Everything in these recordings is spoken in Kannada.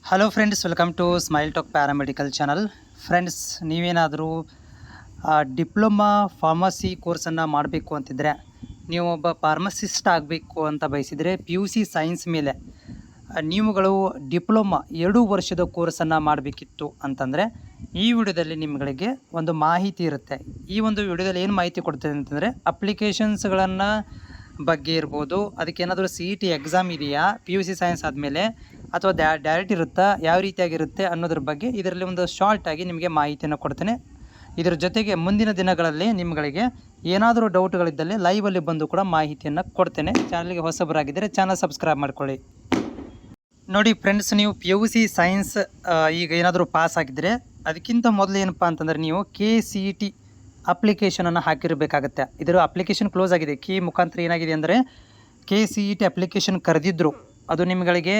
Hello friends, welcome to smile talk paramedical channel. Friends, ನೀವೇನಾದರೂ ಡಿಪ್ಲೊಮಾ ಫಾರ್ಮಸಿ ಕೋರ್ಸನ್ನು ಮಾಡಬೇಕು ಅಂತಿದ್ದರೆ, ನೀವು ಒಬ್ಬ ಫಾರ್ಮಸಿಸ್ಟ್ ಆಗಬೇಕು ಅಂತ ಬಯಸಿದರೆ PUC ಸೈನ್ಸ್ ಮೇಲೆ ನೀವುಗಳು ಡಿಪ್ಲೊಮಾ 2 ವರ್ಷದ ಕೋರ್ಸನ್ನು ಮಾಡಬೇಕಿತ್ತು ಅಂತಂದರೆ ಈ ವಿಡಿಯೋದಲ್ಲಿ ನಿಮಗೆ ಒಂದು ಮಾಹಿತಿ ಇರುತ್ತೆ. ಈ ಒಂದು ವಿಡಿಯೋದಲ್ಲಿ ಏನು ಮಾಹಿತಿ ಕೊಡ್ತೇನೆ ಅಂತಂದರೆ, ಅಪ್ಲಿಕೇಶನ್ಸ್ಗಳನ್ನು ಬಗ್ಗೆ ಇರ್ಬೋದು, ಅದಕ್ಕೇನಾದರೂ CET ಎಕ್ಸಾಮ್ ಇದೆಯಾ PUC ಸೈನ್ಸ್ ಆದಮೇಲೆ, ಅಥವಾ ಡೈರೆಕ್ಟ್ ಇರುತ್ತಾ, ಯಾವ ರೀತಿಯಾಗಿರುತ್ತೆ ಅನ್ನೋದ್ರ ಬಗ್ಗೆ ಇದರಲ್ಲಿ ಒಂದು ಶಾರ್ಟಾಗಿ ನಿಮಗೆ ಮಾಹಿತಿಯನ್ನು ಕೊಡ್ತೇನೆ. ಇದರ ಜೊತೆಗೆ ಮುಂದಿನ ದಿನಗಳಲ್ಲಿ ನಿಮಗೆ ಏನಾದರೂ ಡೌಟ್ಗಳಿದ್ದಲ್ಲಿ ಲೈವಲ್ಲಿ ಬಂದು ಕೂಡ ಮಾಹಿತಿಯನ್ನು ಕೊಡ್ತೇನೆ. ಚಾನಲ್ಗೆ ಹೊಸಬರಾಗಿದ್ದರೆ ಚಾನಲ್ ಸಬ್ಸ್ಕ್ರೈಬ್ ಮಾಡ್ಕೊಳ್ಳಿ. ನೋಡಿ ಫ್ರೆಂಡ್ಸ್, ನೀವು PUC ಸೈನ್ಸ್ ಈಗ ಏನಾದರೂ ಪಾಸ್ ಆಗಿದ್ದರೆ ಅದಕ್ಕಿಂತ ಮೊದಲು ಏನಪ್ಪ ಅಂತಂದರೆ ನೀವು KCET ಅಪ್ಲಿಕೇಶನನ್ನು ಹಾಕಿರಬೇಕಾಗತ್ತೆ. ಇದರ ಅಪ್ಲಿಕೇಶನ್ ಕ್ಲೋಸ್ ಆಗಿದೆ. ಕೀ ಮುಖಾಂತರ ಏನಾಗಿದೆ ಅಂದರೆ KCET ಅಪ್ಲಿಕೇಶನ್ ಕರೆದಿದ್ದರು, ಅದು ನಿಮಗೆ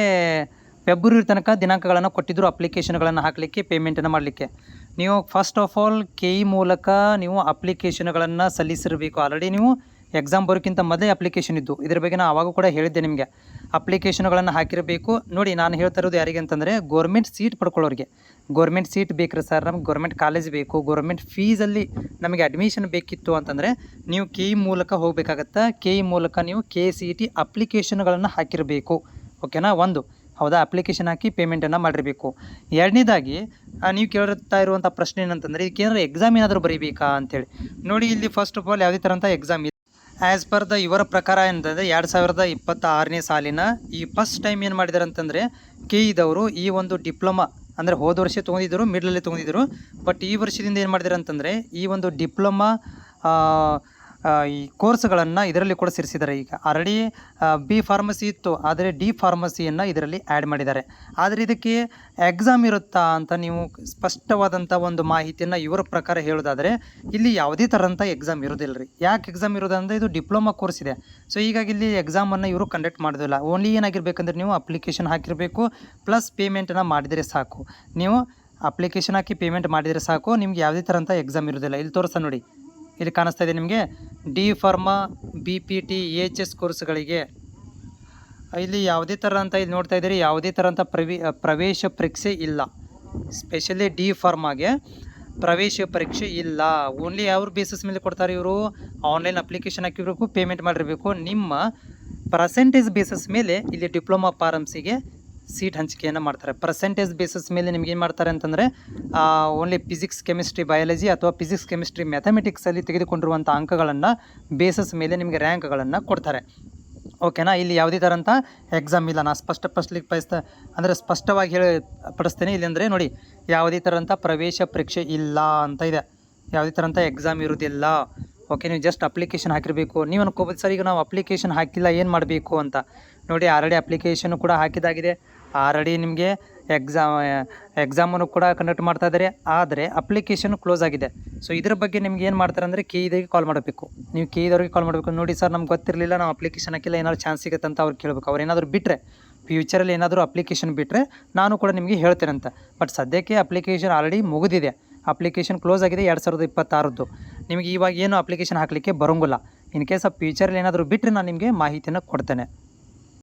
ಫೆಬ್ರವರಿ ತನಕ ದಿನಾಂಕಗಳನ್ನು ಕೊಟ್ಟಿದ್ದರು ಅಪ್ಲಿಕೇಶನ್ಗಳನ್ನು ಹಾಕಲಿಕ್ಕೆ, ಪೇಮೆಂಟನ್ನು ಮಾಡಲಿಕ್ಕೆ. ನೀವು ಫಸ್ಟ್ ಆಫ್ ಆಲ್ KE ಮೂಲಕ ನೀವು ಅಪ್ಲಿಕೇಶನ್ಗಳನ್ನು ಸಲ್ಲಿಸಿರಬೇಕು. ಆಲ್ರೆಡಿ ನೀವು ಎಕ್ಸಾಮ್ ಬರೋಕ್ಕಿಂತ ಮೊದಲೇ ಅಪ್ಲಿಕೇಶನ್ ಇದ್ದು, ಇದ್ರ ಬಗ್ಗೆ ನಾನು ಆವಾಗ ಕೂಡ ಹೇಳಿದ್ದೆ ನಿಮಗೆ. ಅಪ್ಲಿಕೇಶನ್ಗಳನ್ನು ಹಾಕಿರಬೇಕು. ನೋಡಿ, ನಾನು ಹೇಳ್ತಾ ಇರೋದು ಯಾರಿಗೆ ಅಂತಂದರೆ, ಗೋರ್ಮೆಂಟ್ ಸೀಟ್ ಪಡ್ಕೊಳ್ಳೋರಿಗೆ. ಗೋರ್ಮೆಂಟ್ ಸೀಟ್ ಬೇಕ್ರಿ ಸರ್, ನಮ್ಗೆ ಗೋರ್ಮೆಂಟ್ ಕಾಲೇಜ್ ಬೇಕು, ಗೋರ್ಮೆಂಟ್ ಫೀಸಲ್ಲಿ ನಮಗೆ ಅಡ್ಮಿಷನ್ ಬೇಕಿತ್ತು ಅಂತಂದರೆ ನೀವು KE ಮೂಲಕ ಹೋಗಬೇಕಾಗತ್ತೆ. KE ಮೂಲಕ ನೀವು KCET ಅಪ್ಲಿಕೇಶನ್ಗಳನ್ನು ಹಾಕಿರಬೇಕು. ಓಕೆನಾ? ಒಂದು ಹೌದಾ, ಅಪ್ಲಿಕೇಶನ್ ಹಾಕಿ ಪೇಮೆಂಟನ್ನು ಮಾಡಿರಬೇಕು. ಎರಡನೇದಾಗಿ ನೀವು ಕೇಳ್ತಾ ಇರುವಂಥ ಪ್ರಶ್ನೆ ಏನಂತಂದರೆ, ಇದಕ್ಕೇನಾದ್ರು ಎಕ್ಸಾಮ್ ಏನಾದರೂ ಬರೀಬೇಕಾ ಅಂತೇಳಿ. ನೋಡಿ, ಇಲ್ಲಿ ಫಸ್ಟ್ ಆಫ್ ಆಲ್ ಯಾವುದೇ ಥರಂಥ ಎಕ್ಸಾಮ್ ಇದೆ. ಆ್ಯಸ್ ಪರ್ ದ ಇವರ ಪ್ರಕಾರ ಏನಂತಂದರೆ 2026ನೇ ಸಾಲಿನ ಈ ಫಸ್ಟ್ ಟೈಮ್ ಏನು ಮಾಡಿದ್ದಾರೆ ಅಂತಂದರೆ, KEದವರು ಈ ಒಂದು ಡಿಪ್ಲೊಮಾ ಅಂದರೆ ಹೋದ ವರ್ಷ ತೊಗೊಂಡಿದ್ದರು, ಮಿಡ್ಲಲ್ಲಿ ತೊಗೊಂಡಿದ್ದರು. ಬಟ್ ಈ ವರ್ಷದಿಂದ ಏನು ಮಾಡಿದ್ದಾರೆ ಅಂತಂದರೆ, ಈ ಒಂದು ಡಿಪ್ಲೊಮಾ ಈ ಕೋರ್ಸ್ಗಳನ್ನು ಇದರಲ್ಲಿ ಕೂಡ ಸೇರಿಸಿದ್ದಾರೆ. ಈಗ ಆಲ್ರೆಡಿ B ಫಾರ್ಮಸಿ ಇತ್ತು, ಆದರೆ D ಫಾರ್ಮಸಿಯನ್ನು ಇದರಲ್ಲಿ ಆ್ಯಡ್ ಮಾಡಿದ್ದಾರೆ. ಆದರೆ ಇದಕ್ಕೆ ಎಕ್ಸಾಮ್ ಇರುತ್ತಾ ಅಂತ ನೀವು ಸ್ಪಷ್ಟವಾದಂಥ ಒಂದು ಮಾಹಿತಿಯನ್ನು ಇವರ ಪ್ರಕಾರ ಹೇಳೋದಾದರೆ, ಇಲ್ಲಿ ಯಾವುದೇ ಥರಂಥ ಎಕ್ಸಾಮ್ ಇರೋದಿಲ್ಲ ರೀ. ಯಾಕೆ ಎಕ್ಸಾಮ್ ಇರೋದಂದರೆ ಇದು ಡಿಪ್ಲೊಮಾ ಕೋರ್ಸ್ ಇದೆ. ಸೊ ಹೀಗಾಗಿ ಇಲ್ಲಿ ಎಕ್ಸಾಮನ್ನು ಇವರು ಕಂಡಕ್ಟ್ ಮಾಡೋದಿಲ್ಲ. ಓನ್ಲಿ ಏನಾಗಿರ್ಬೇಕಂದ್ರೆ ನೀವು ಅಪ್ಲಿಕೇಶನ್ ಹಾಕಿರಬೇಕು, ಪ್ಲಸ್ ಪೇಮೆಂಟನ್ನು ಮಾಡಿದರೆ ಸಾಕು. ನೀವು ಅಪ್ಲಿಕೇಶನ್ ಹಾಕಿ ಪೇಮೆಂಟ್ ಮಾಡಿದರೆ ಸಾಕು, ನಿಮ್ಗೆ ಯಾವುದೇ ಥರಂಥ ಎಕ್ಸಾಮ್ ಇರೋದಿಲ್ಲ. ಇಲ್ಲಿ ತೋರಿಸ್ತಾ ನೋಡಿ, ಇಲ್ಲಿ ಕಾಣಿಸ್ತಾ ಇದೆ ನಿಮಗೆ D ಫಾರ್ಮಾ, BPT, EHS ಕೋರ್ಸ್ಗಳಿಗೆ ಇಲ್ಲಿ ಯಾವುದೇ ಥರ ಅಂತ ಇಲ್ಲಿ ನೋಡ್ತಾ ಇದ್ದೀರಿ, ಯಾವುದೇ ಥರ ಅಂತ ಪ್ರವೇಶ ಪರೀಕ್ಷೆ ಇಲ್ಲ. ಸ್ಪೆಷಲಿ D ಫಾರ್ಮಾಗೆ ಪ್ರವೇಶ ಪರೀಕ್ಷೆ ಇಲ್ಲ. ಓನ್ಲಿ ಯಾವ ಬೇಸಿಸ್ ಮೇಲೆ ಕೊಡ್ತಾರೆ ಇವರು? ಆನ್ಲೈನ್ ಅಪ್ಲಿಕೇಶನ್ ಹಾಕಿರಬೇಕು, ಪೇಮೆಂಟ್ ಮಾಡಿರಬೇಕು. ನಿಮ್ಮ ಪರ್ಸೆಂಟೇಜ್ ಬೇಸಿಸ್ ಮೇಲೆ ಇಲ್ಲಿ ಡಿಪ್ಲೊಮಾ ಫಾರ್ಮಸಿಗೆ ಸೀಟ್ ಹಂಚಿಕೆಯನ್ನು ಮಾಡ್ತಾರೆ. ಪರ್ಸೆಂಟೇಜ್ ಬೇಸಿಸ್ ಮೇಲೆ ನಿಮ್ಗೆ ಏನು ಮಾಡ್ತಾರೆ ಅಂತಂದರೆ, ಓನ್ಲಿ ಫಿಸಿಕ್ಸ್, ಕೆಮಿಸ್ಟ್ರಿ, ಬಯಾಲಜಿ ಅಥವಾ ಫಿಸಿಕ್ಸ್, ಕೆಮಿಸ್ಟ್ರಿ, ಮ್ಯಾಥಮೆಟಿಕ್ಸಲ್ಲಿ ತೆಗೆದುಕೊಂಡಿರುವಂಥ ಅಂಕಗಳನ್ನು ಬೇಸಿಸ್ ಮೇಲೆ ನಿಮಗೆ ರ್ಯಾಂಕ್ಗಳನ್ನು ಕೊಡ್ತಾರೆ. ಓಕೆನಾ? ಇಲ್ಲಿ ಯಾವುದೇ ಥರಂಥ ಎಕ್ಸಾಮ್ ಇಲ್ಲ. ನಾನು ಸ್ಪಷ್ಟವಾಗಿ ಪಡಿಸ್ತೇನೆ. ಇಲ್ಲಿ ಅಂದರೆ ನೋಡಿ, ಯಾವುದೇ ಥರಂಥ ಪ್ರವೇಶ ಪರೀಕ್ಷೆ ಇಲ್ಲ ಅಂತ ಇದೆ. ಯಾವುದೇ ಥರಂಥ ಎಕ್ಸಾಮ್ ಇರೋದಿಲ್ಲ. ಓಕೆ, ನೀವು ಜಸ್ಟ್ ಅಪ್ಲಿಕೇಶನ್ ಹಾಕಿರಬೇಕು. ನೀವು ಅನ್ಕೋಬೋದು ಸರ್, ಈಗ ನಾವು ಅಪ್ಲಿಕೇಶನ್ ಹಾಕಿಲ್ಲ, ಏನು ಮಾಡಬೇಕು ಅಂತ. ನೋಡಿ, ಆಲ್ರೆಡಿ ಅಪ್ಲಿಕೇಶನ್ ಕೂಡ ಹಾಕಿದಾಗಿದೆ. ಆಲ್ರೆಡಿ ನಿಮಗೆ ಎಕ್ಸಾಮನ್ನು ಕೂಡ ಕಂಡಕ್ಟ್ ಮಾಡ್ತಾ ಇದ್ದಾರೆ, ಆದರೆ ಅಪ್ಲಿಕೇಶನ್ ಕ್ಲೋಸ್ ಆಗಿದೆ. ಸೊ ಇದ್ರ ಬಗ್ಗೆ ನಿಮ್ಗೆ ಏನು ಮಾಡ್ತಾರೆ ಅಂದರೆ, KEದವರಿಗೆ ಕಾಲ್ ಮಾಡಬೇಕು. ನೀವು KEದವ್ರಿಗೆ ಕಾಲ್ ಮಾಡಬೇಕು. ನೋಡಿ ಸರ್, ನಮ್ಗೆ ಗೊತ್ತಿರಲಿಲ್ಲ, ನಾವು ಅಪ್ಲಿಕೇಶನ್ ಹಾಕಿಲ್ಲ, ಏನಾದ್ರು ಚಾನ್ಸ್ ಸಿಗುತ್ತೆ ಅಂತ ಅವ್ರು ಕೇಳಬೇಕು. ಅವ್ರು ಏನಾದರೂ ಬಿಟ್ಟರೆ, ಫ್ಯೂಚರಲ್ಲಿ ಏನಾದರೂ ಅಪ್ಲಿಕೇಶನ್ ಬಿಟ್ಟರೆ ನಾನು ಕೂಡ ನಿಮಗೆ ಹೇಳ್ತೇನೆ ಅಂತ. ಬಟ್ ಸದ್ಯಕ್ಕೆ ಅಪ್ಲಿಕೇಶನ್ ಆಲ್ರೆಡಿ ಮುಗಿದಿದೆ. ಅಪ್ಲಿಕೇಶನ್ ಕ್ಲೋಸ್ ಆಗಿದೆ 2026. ನಿಮಗೆ ಇವಾಗ ಏನು ಅಪ್ಲಿಕೇಶನ್ ಹಾಕಲಿಕ್ಕೆ ಬರೋಂಗಿಲ್ಲ. ಇನ್ ಕೇಸ್ ಆಫ್ ಫ್ಯೂಚರಲ್ಲಿ ಏನಾದರೂ ಬಿಟ್ಟರೆ ನಾನು ನಿಮಗೆ ಮಾಹಿತಿಯನ್ನು ಕೊಡ್ತೇನೆ.